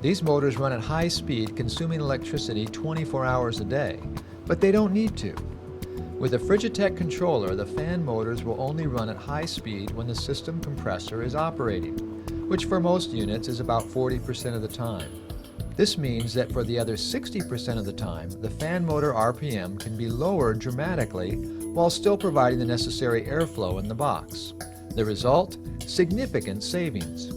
These motors run at high speed, consuming electricity 24 hours a day, but they don't need to. With a Frigitech controller, the fan motors will only run at high speed when the system compressor is operating, which for most units is about 40% of the time. This means that for the other 60% of the time, the fan motor RPM can be lowered dramatically while still providing the necessary airflow in the box. The result? Significant savings.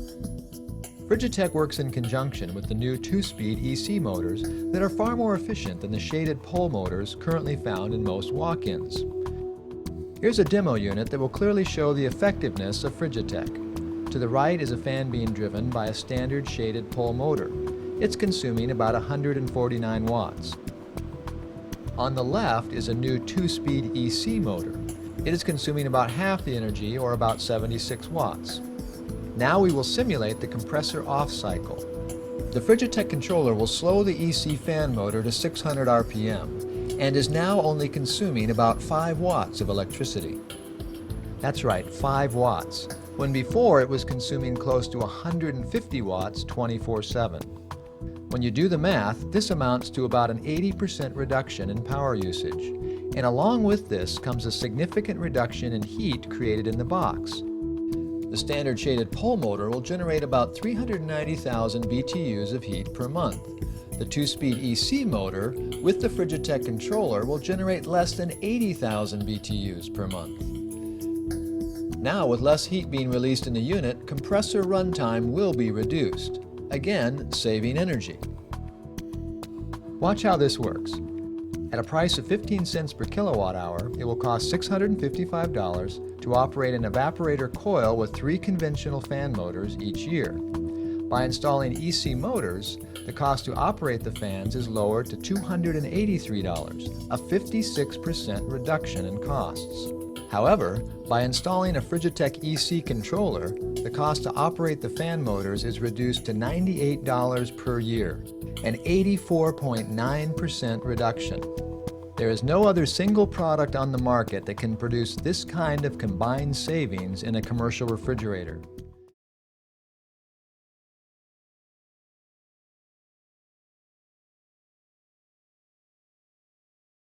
Frigitech works in conjunction with the new 2-speed EC motors that are far more efficient than the shaded pole motors currently found in most walk-ins. Here's a demo unit that will clearly show the effectiveness of Frigitech. To the right is a fan being driven by a standard shaded pole motor. It's consuming about 149 watts. On the left is a new 2-speed EC motor. It is consuming about half the energy, or about 76 watts. Now we will simulate the compressor off cycle. The Frigitech controller will slow the EC fan motor to 600 RPM and is now only consuming about 5 watts of electricity. That's right, 5 watts, when before it was consuming close to 150 watts 24/7. When you do the math, this amounts to about an 80% reduction in power usage. And along with this comes a significant reduction in heat created in the box. The standard shaded pole motor will generate about 390,000 BTUs of heat per month. The 2-speed EC motor with the Frigitech controller will generate less than 80,000 BTUs per month. Now, with less heat being released in the unit, compressor runtime will be reduced, again saving energy. Watch how this works. At a price of 15 cents per kilowatt hour, it will cost $655 to operate an evaporator coil with 3 conventional fan motors each year. By installing EC motors, the cost to operate the fans is lowered to $283, a 56% reduction in costs. However, by installing a Frigitech EC controller, the cost to operate the fan motors is reduced to $98 per year, an 84.9% reduction. There is no other single product on the market that can produce this kind of combined savings in a commercial refrigerator.